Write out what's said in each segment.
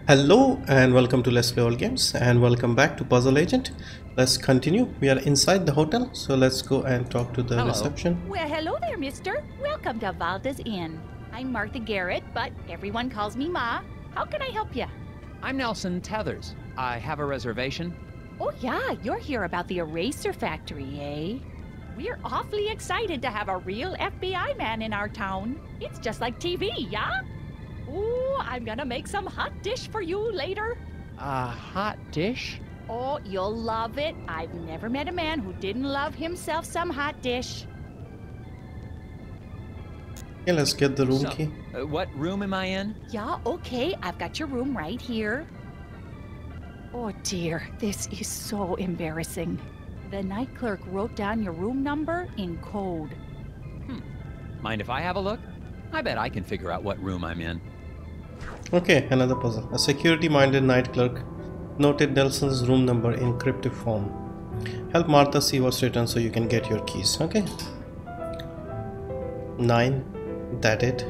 Hello and welcome to Let's Play All Games, and welcome back to Puzzle Agent. Let's continue. We are inside the hotel, so let's go and talk to the reception. Well, hello there, mister. Welcome to Valda's Inn. I'm Martha Garrett, but everyone calls me Ma. How can I help you? I'm Nelson Tethers. I have a reservation. Oh, yeah, you're here about the eraser factory, eh? We're awfully excited to have a real FBI man in our town. It's just like TV, yeah? Ooh, I'm gonna make some hot dish for you later. A hot dish? Oh, you'll love it. I've never met a man who didn't love himself some hot dish. Okay, let's get the room key. What room am I in? Yeah, okay, I've got your room right here. Oh dear, this is so embarrassing. The night clerk wrote down your room number in code. Mind if I have a look? I bet I can figure out what room I'm in. Okay, another puzzle. A security-minded night clerk noted Nelson's room number in cryptic form. Help Martha see what's written so you can get your keys. Okay. 9. That it.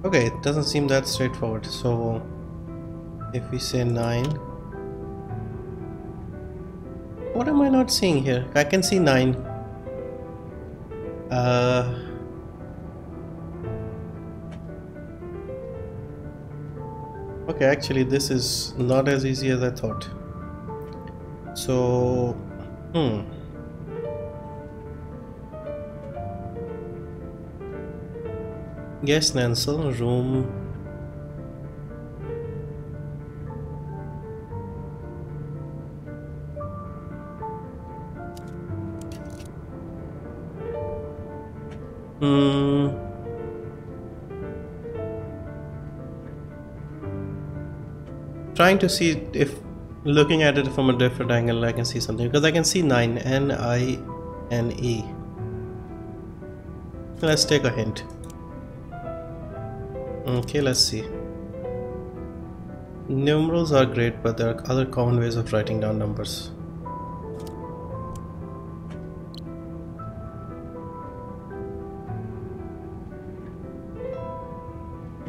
Okay, it doesn't seem that straightforward. So if we say 9, what am I not seeing here? I can see 9. Okay, actually this is not as easy as I thought. So, Yes, Nelson, room. Trying to see if looking at it from a different angle I can see something, because I can see 9, N-I-N-E. Let's take a hint. Okay, let's see. Numerals are great, but there are other common ways of writing down numbers.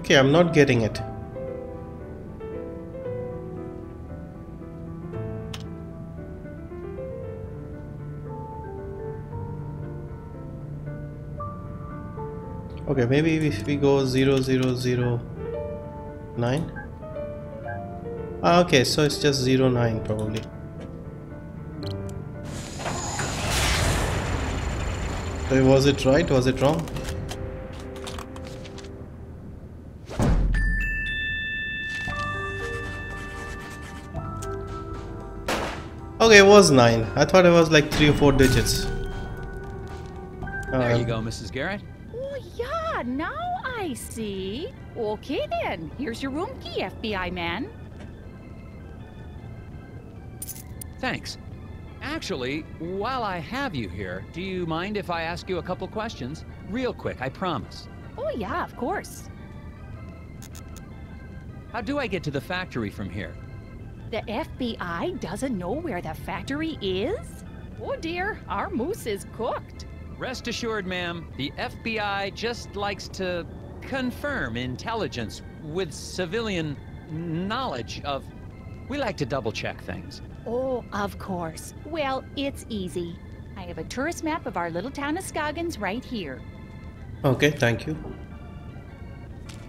Okay, I'm not getting it. Okay, maybe if we go 0009. Okay, so it's just 09 probably. So was it right? Was it wrong? Okay, it was 9. I thought it was like 3 or 4 digits. There you go, Mrs. Garrett. Oh, yeah, now I see. Okay then, here's your room key, FBI man. Thanks. Actually, while I have you here, do you mind if I ask you a couple questions? Real quick, I promise. Oh, yeah, of course. How do I get to the factory from here? The FBI doesn't know where the factory is? Oh dear, our moose is cooked. Rest assured, ma'am, the FBI just likes to confirm intelligence with civilian knowledge of... We like to double-check things. Oh, of course. Well, it's easy. I have a tourist map of our little town of Scoggins right here. Okay, thank you.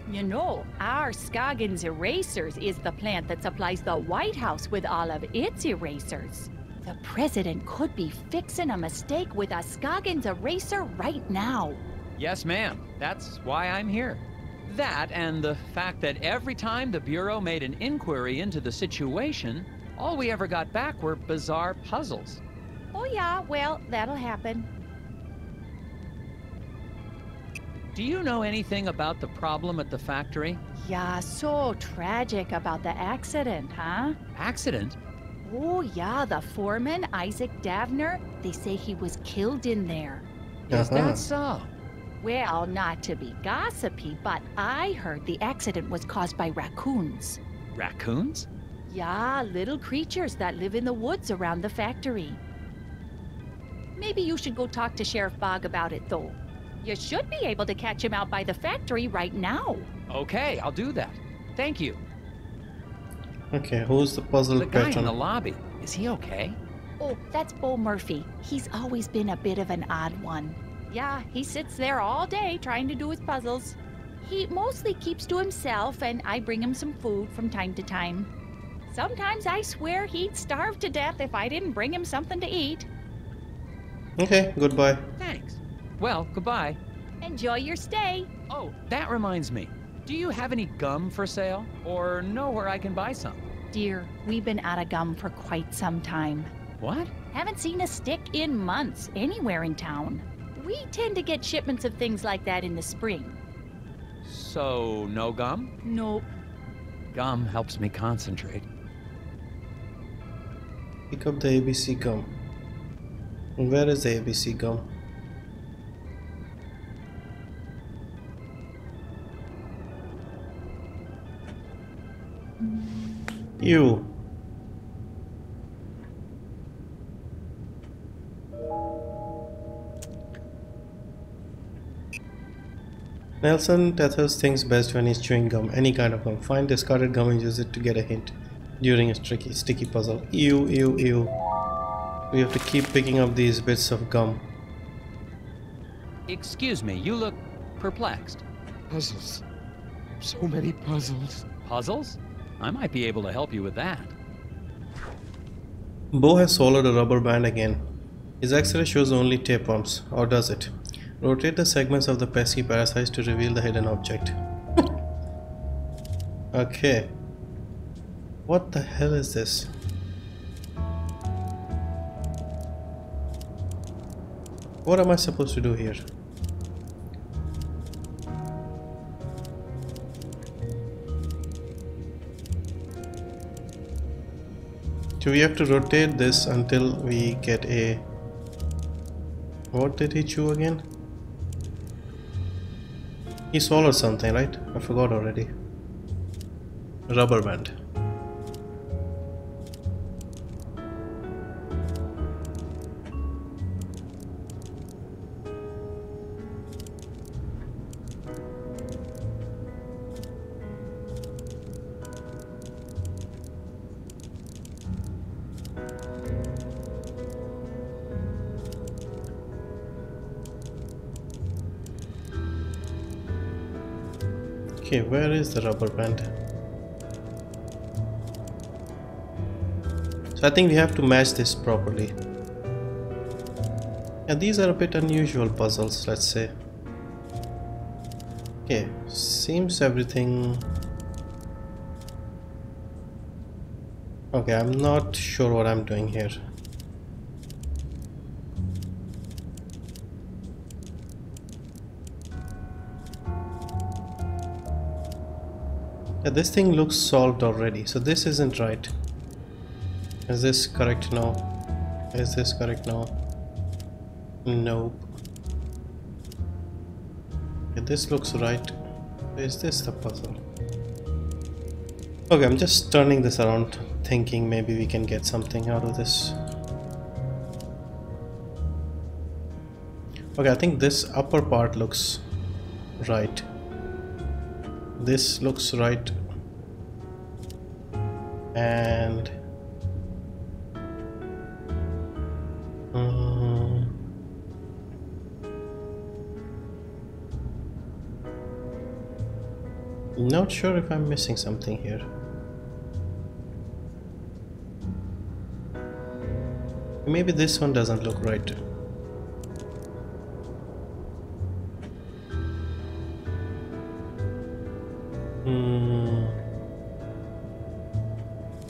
You know, our Scoggins Erasers is the plant that supplies the White House with all of its erasers. The president could be fixing a mistake with a Scoggins eraser right now. Yes, ma'am. That's why I'm here. That and the fact that every time the Bureau made an inquiry into the situation, all we ever got back were bizarre puzzles. Oh yeah, well, that'll happen. Do you know anything about the problem at the factory? Yeah, so tragic about the accident, huh? Accident? Oh yeah, the foreman, Isaac Davner, they say he was killed in there. Is that so? Well, not to be gossipy, but I heard the accident was caused by raccoons. Raccoons? Yeah, little creatures that live in the woods around the factory. Maybe you should go talk to Sheriff Bog about it, though. You should be able to catch him out by the factory right now. Okay, I'll do that. Thank you. Okay, who's the puzzle The guy in patron? the lobby, is he okay? Oh, that's Bo Murphy. He's always been a bit of an odd one. Yeah, he sits there all day trying to do his puzzles. He mostly keeps to himself, and I bring him some food from time to time. Sometimes I swear he'd starve to death if I didn't bring him something to eat. Okay, goodbye. Thanks. Well, goodbye. Enjoy your stay. Oh, that reminds me. Do you have any gum for sale? Or know where I can buy some? Dear, we've been out of gum for quite some time. What? Haven't seen a stick in months anywhere in town. We tend to get shipments of things like that in the spring. So, no gum? Nope. Gum helps me concentrate. Pick up the ABC gum. Where is the ABC gum? You. Nelson Tethers thinks best when he's chewing gum, any kind of gum. Find discarded gum and use it to get a hint during a sticky puzzle. Ew, ew, ew. We have to keep picking up these bits of gum. Excuse me, you look perplexed. Puzzles. So many puzzles. Puzzles? I might be able to help you with that. Bo has swallowed a rubber band again. His X-ray shows only tapeworms, or does it? Rotate the segments of the pesky parasites to reveal the hidden object. Okay. What the hell is this? What am I supposed to do here? So we have to rotate this until we get a... What did he chew again? He swallowed something, right? I forgot already. Rubber band. Okay, where is the rubber band? So I think we have to match this properly. Yeah, these are a bit unusual puzzles, let's say. Okay, seems everything... Okay, I'm not sure what I'm doing here. Yeah, this thing looks solved already, so this isn't right. Is this correct? No. Is this correct? No. Nope. Okay, this looks right. Is this the puzzle? Okay, I'm just turning this around, thinking maybe we can get something out of this. Okay, I think this upper part looks right. This looks right, and not sure if I'm missing something here. Maybe this one doesn't look right.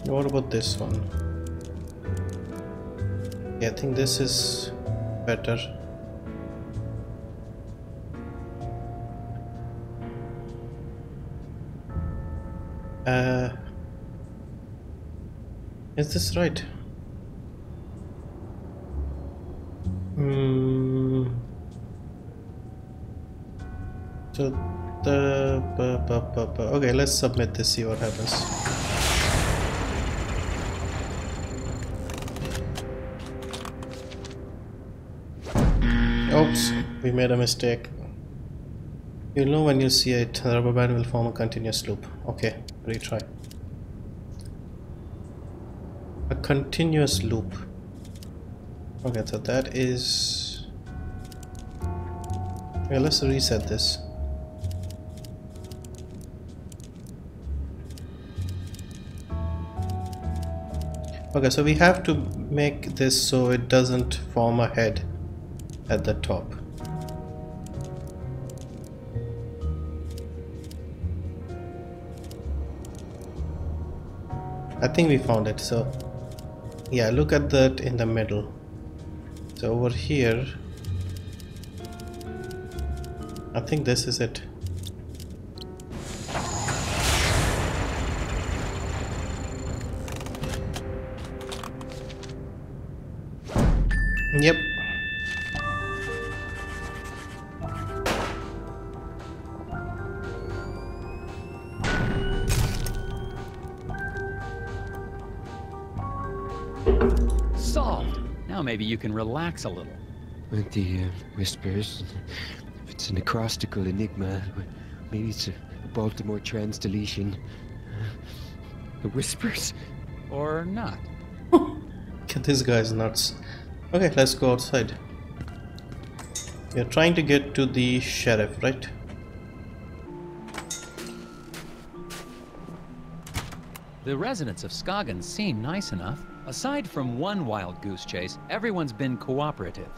What about this one? Yeah, I think this is better. Is this right? So the okay, let's submit this, see what happens. Oops, we made a mistake. You'll know when you see it. The rubber band will form a continuous loop. Okay, retry. A continuous loop. Okay, so that is... Okay, let's reset this. Okay, so we have to make this so it doesn't form a head at the top. I think we found it. So yeah, look at that in the middle. So over here, I think this is it. Yep. Solved. Now maybe you can relax a little. With the whispers, if it's an acrostical enigma, maybe it's a Baltimore trans deletion. The whispers. Or not. This guy's nuts. Okay, let's go outside. You're trying to get to the sheriff, right? The residents of Scoggins seem nice enough. Aside from one wild goose chase, everyone's been cooperative.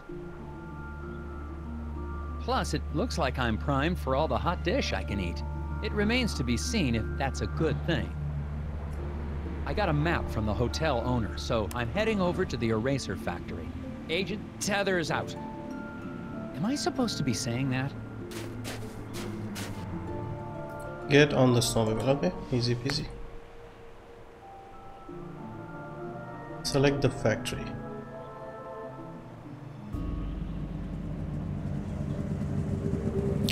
Plus, it looks like I'm primed for all the hot dish I can eat. It remains to be seen if that's a good thing. I got a map from the hotel owner, so I'm heading over to the eraser factory. Agent Tethers out. Am I supposed to be saying that? Get on the snowmobile. Okay, easy peasy. Select the factory.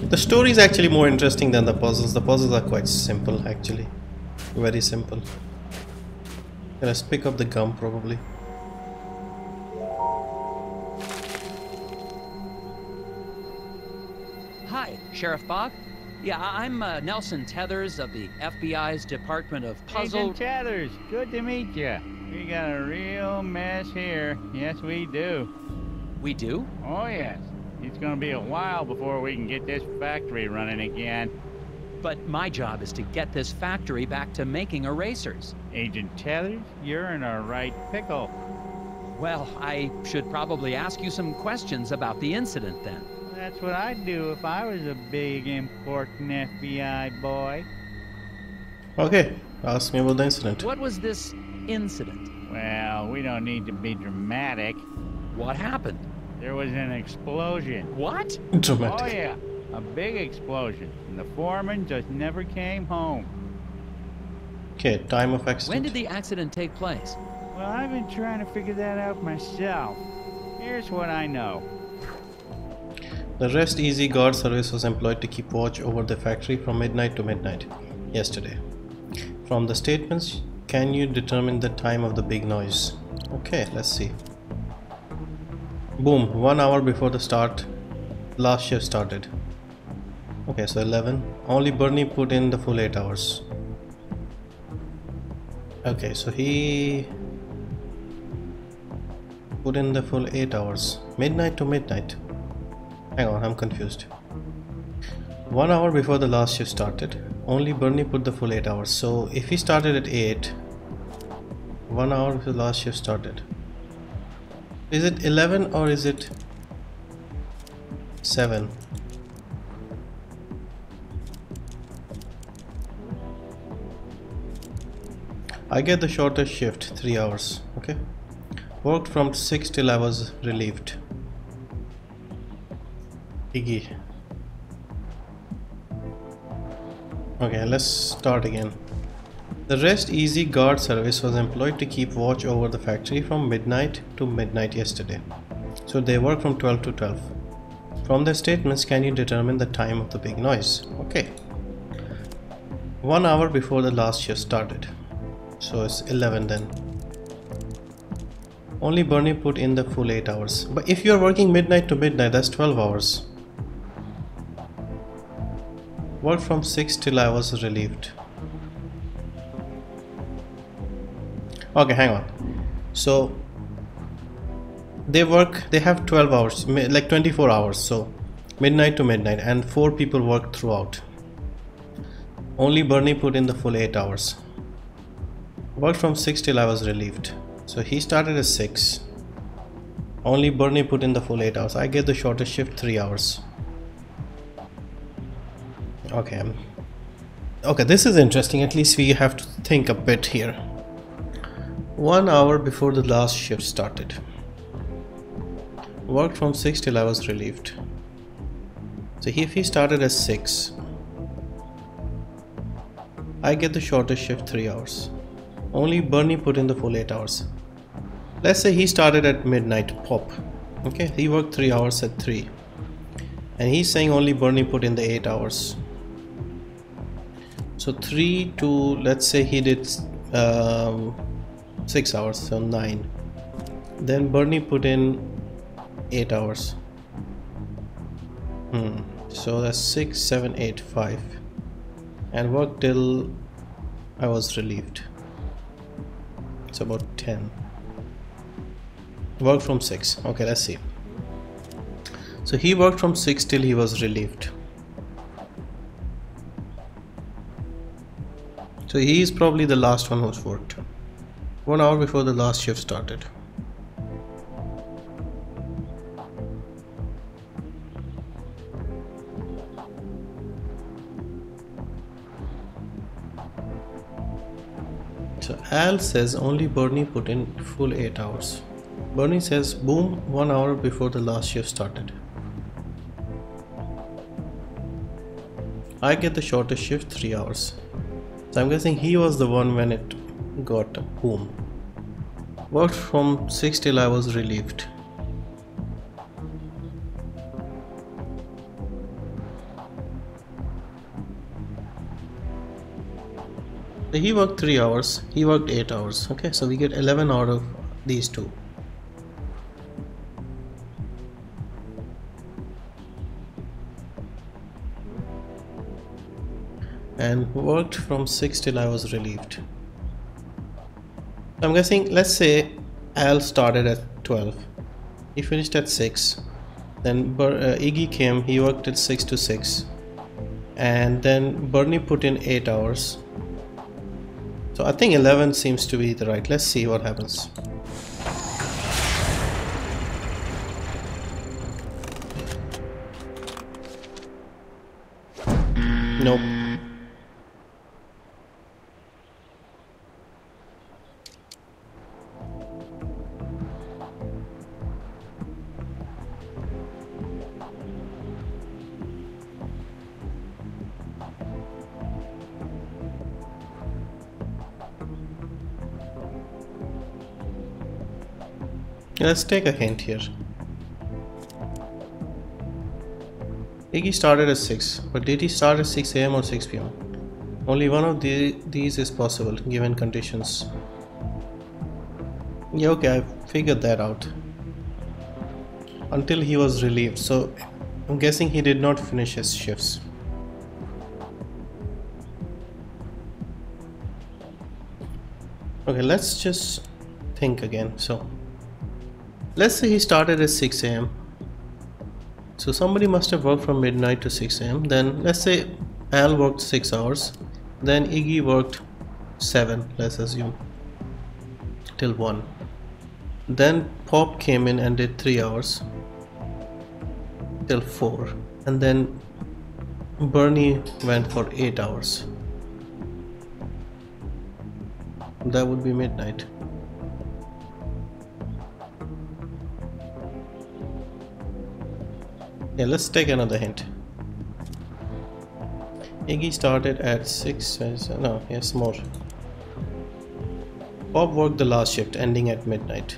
The story is actually more interesting than the puzzles. The puzzles are quite simple, actually. Very simple. Let's pick up the gum, probably. Hi, Sheriff Bog. Yeah, I'm Nelson Tethers of the FBI's Department of Puzzle... Agent Tethers, good to meet you. We got a real mess here. Yes, we do. We do? Oh, yes. It's gonna be a while before we can get this factory running again. But my job is to get this factory back to making erasers. Agent Tethers, you're in a right pickle. Well, I should probably ask you some questions about the incident then. That's what I'd do if I was a big, important FBI boy. Okay, ask me about the incident. What was this incident? Well, we don't need to be dramatic. What happened? There was an explosion. What? Dramatic. Oh, yeah. A big explosion. And the foreman just never came home. Okay, time of accident. When did the accident take place? Well, I've been trying to figure that out myself. Here's what I know. The Rest Easy guard service was employed to keep watch over the factory from midnight to midnight yesterday. From the statements, can you determine the time of the big noise? Okay, let's see. Boom, 1 hour before the last shift started. Okay, so 11. Only Bernie put in the full 8 hours. Okay, so he put in the full 8 hours. Midnight to midnight. Hang on, I'm confused. 1 hour before the last shift started. Only Bernie put the full 8 hours. So if he started at 8, 1 hour before the last shift started. Is it 11 or is it 7? I get the shortest shift, 3 hours. Okay. Worked from 6 till I was relieved. Iggy. Okay, let's start again. The Rest Easy guard service was employed to keep watch over the factory from midnight to midnight yesterday. So they work from 12 to 12. From their statements, can you determine the time of the big noise? Okay. 1 hour before the last shift started. So it's 11 then. Only Bernie put in the full 8 hours. But if you're working midnight to midnight, that's 12 hours. Worked from 6 till I was relieved. Okay, hang on. So they have 12 hours, like 24 hours, so midnight to midnight, and 4 people worked throughout. Only Bernie put in the full 8 hours. Worked from 6 till I was relieved. So he started at 6. Only Bernie put in the full 8 hours. I get the shortest shift, 3 hours. Okay, this is interesting. At least we have to think a bit here. 1 hour before the last shift started. Worked from 6 till I was relieved. So if he started at 6, I get the shortest shift, 3 hours. Only Bernie put in the full 8 hours. Let's say he started at midnight, Pop. Okay, he worked 3 hours at 3. And he's saying only Bernie put in the 8 hours. So 3 to, let's say he did 6 hours, so 9. Then Bernie put in 8 hours. So that's 6, 7, 8, 5. And worked till I was relieved. It's about 10. Worked from 6. Okay, let's see. So he worked from 6 till he was relieved. So he is probably the last one who's worked. 1 hour before the last shift started. So Al says only Bernie put in full 8 hours. Bernie says boom, 1 hour before the last shift started. I get the shortest shift, 3 hours. So I'm guessing he was the one when it got boom. Worked from 6 till I was relieved. So he worked 3 hours, he worked 8 hours. Okay, so we get 11 out of these two. And worked from 6 till I was relieved. I'm guessing, let's say Al started at 12. He finished at 6. Then Iggy came, he worked at 6 to 6. And then Bernie put in 8 hours. So I think 11 seems to be the right. Let's see what happens. Nope. Let's take a hint here. Iggy started at 6, but did he start at 6 AM or 6 PM? Only one of these is possible given conditions. Yeah, okay, I figured that out. Until he was relieved, so I'm guessing he did not finish his shifts. Okay, let's just think again. So let's say he started at 6 AM. So somebody must have worked from midnight to 6 AM. Then let's say Al worked 6 hours. Then Iggy worked 7, let's assume, till 1. Then Pop came in and did 3 hours till 4. And then Bernie went for 8 hours. That would be midnight. Yeah, let's take another hint. Iggy started at 6, no, yes, more. Pop worked the last shift, ending at midnight.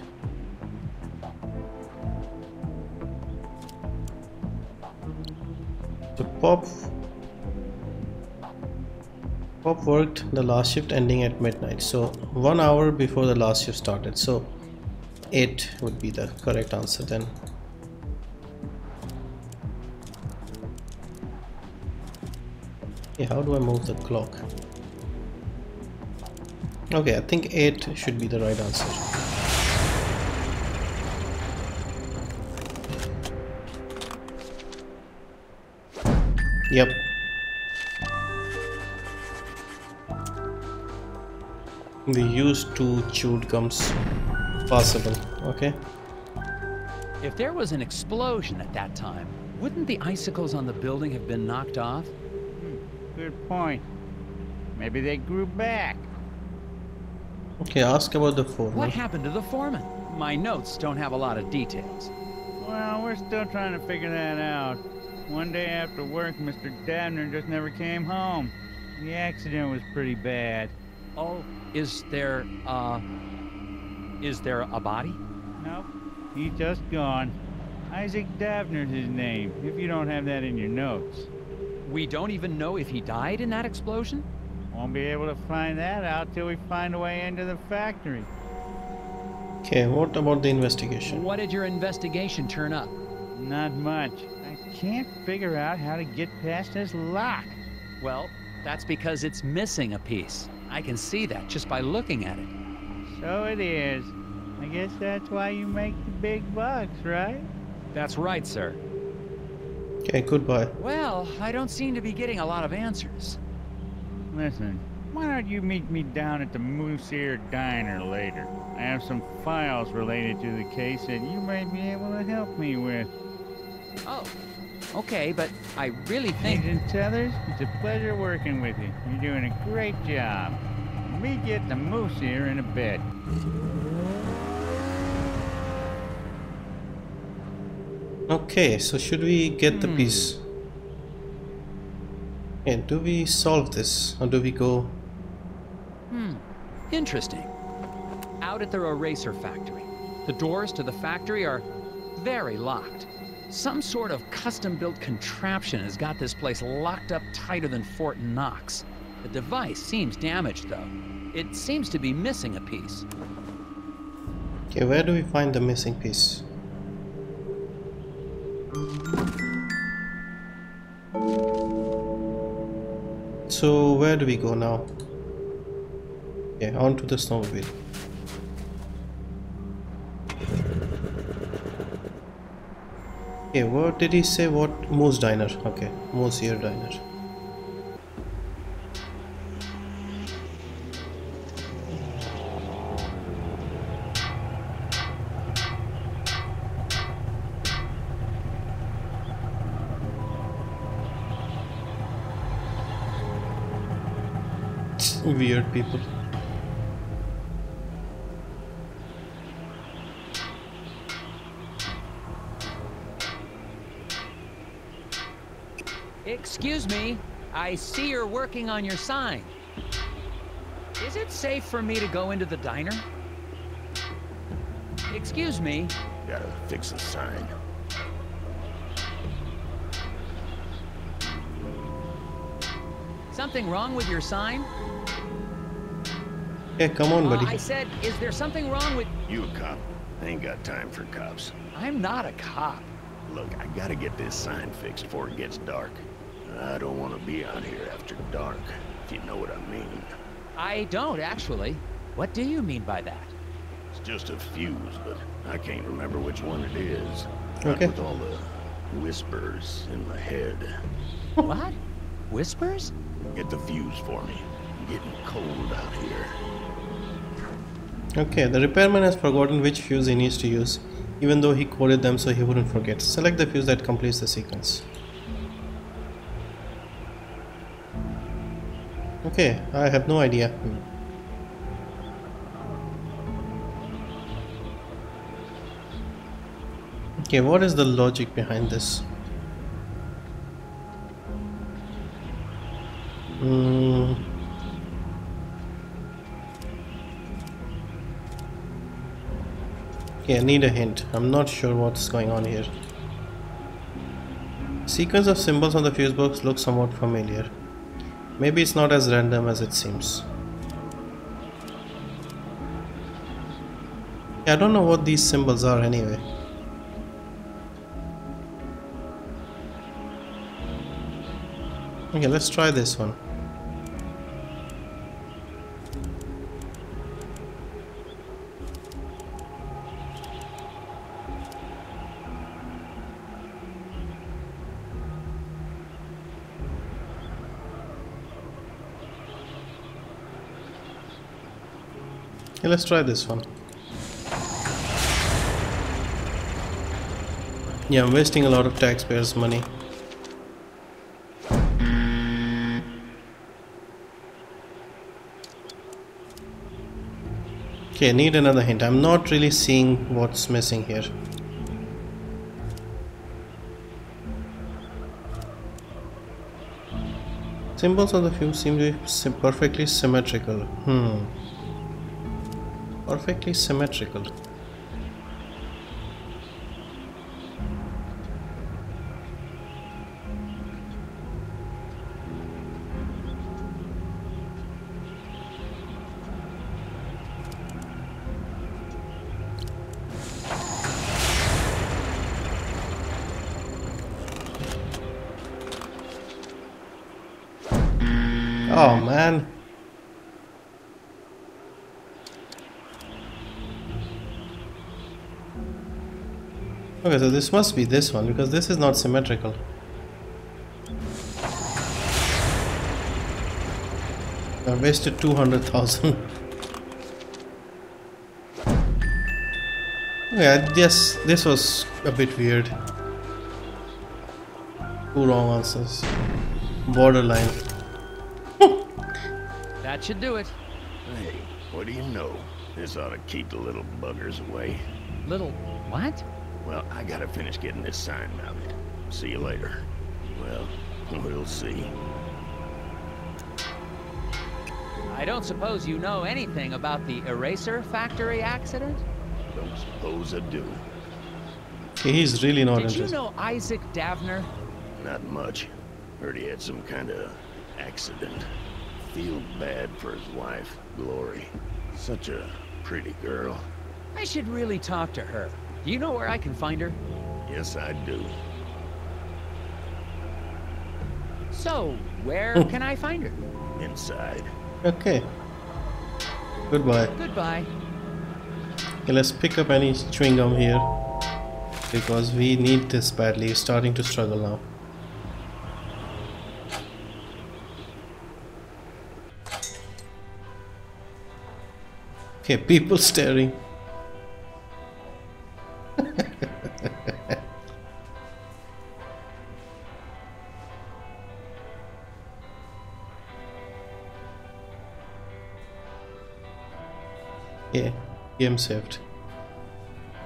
So Pop worked the last shift, ending at midnight. So 1 hour before the last shift started. So 8 would be the correct answer then. Yeah, how do I move the clock? Okay, I think 8 should be the right answer. Yep. We used 2 chewed gums. Possible. Okay. If there was an explosion at that time, wouldn't the icicles on the building have been knocked off? Good point. Maybe they grew back. Okay, ask about the foreman. What happened to the foreman? My notes don't have a lot of details. Well, we're still trying to figure that out. One day after work, Mr. Dabner just never came home. The accident was pretty bad. Oh, is there a body? Nope, he's just gone. Isaac Dabner's his name, if you don't have that in your notes. We don't even know if he died in that explosion? Won't be able to find that out till we find a way into the factory. Okay, what about the investigation? What did your investigation turn up? Not much. I can't figure out how to get past this lock. Well, that's because it's missing a piece. I can see that just by looking at it. So it is. I guess that's why you make the big bucks, right? That's right, sir. Okay, goodbye. Well, I don't seem to be getting a lot of answers. Listen, why don't you meet me down at the Moose Ear Diner later? I have some files related to the case that you may be able to help me with. Oh, okay, but I really think... Agent Tethers, it's a pleasure working with you. You're doing a great job. Meet you at the Moose Ear in a bit. Okay, so should we get the piece? Okay, do we solve this or do we go? Interesting. Out at the eraser factory. The doors to the factory are very locked. Some sort of custom-built contraption has got this place locked up tighter than Fort Knox. The device seems damaged, though. It seems to be missing a piece. Okay, where do we find the missing piece? So where do we go now? Okay, onto the snowmobile. Okay, what did he say? What? Moose Diner. Okay, Moose Ear Diner. Weird people. Excuse me, I see you're working on your sign. Is it safe for me to go into the diner? Excuse me. Gotta fix the sign. Something wrong with your sign? Yeah, come on, buddy. I said, is there something wrong with... You a cop? I ain't got time for cops. I'm not a cop. Look, I gotta get this sign fixed before it gets dark. I don't want to be out here after dark, if you know what I mean. I don't, actually. What do you mean by that? It's just a fuse, but I can't remember which one it is. Okay. Not with all the whispers in my head. What? Whispers? Get the fuse for me. I'm getting cold out here. Okay, the repairman has forgotten which fuse he needs to use, even though he coded them so he wouldn't forget. Select the fuse that completes the sequence. Okay, I have no idea. Okay, what is the logic behind this? Okay, I need a hint. I'm not sure what's going on here. Sequence of symbols on the fuse box looks somewhat familiar. Maybe it's not as random as it seems. I don't know what these symbols are anyway. Okay, let's try this one. Okay, let's try this one. Yeah, I'm wasting a lot of taxpayers' money. Okay, need another hint. I'm not really seeing what's missing here. Symbols of the fuse seem to be perfectly symmetrical. Perfectly symmetrical. Oh man. Okay, so this must be this one because this is not symmetrical. I wasted 200,000. Yeah, yes, this was a bit weird. Two wrong answers. Borderline. That should do it. Hey, what do you know? This ought to keep the little buggers away. Little what? Well, I gotta finish getting this sign mounted. See you later. Well, we'll see. I don't suppose you know anything about the eraser factory accident? Don't suppose I do. Okay, he's really not Did you interested. know Isaac Davner? Not much. Heard he had some kind of accident. Feel bad for his wife, Glory. Such a pretty girl. I should really talk to her. Do you know where I can find her? Yes, I do. So, where can I find her? Inside. Okay. Goodbye. Goodbye. Okay, let's pick up any chewing gum here because we need this badly. It's starting to struggle now. Okay, people staring. Yeah, game saved.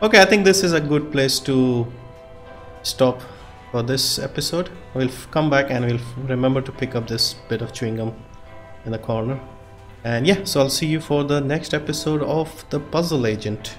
Okay, I think this is a good place to stop for this episode. We'll come back and we'll remember to pick up this bit of chewing gum in the corner. And yeah, so I'll see you for the next episode of The Puzzle Agent.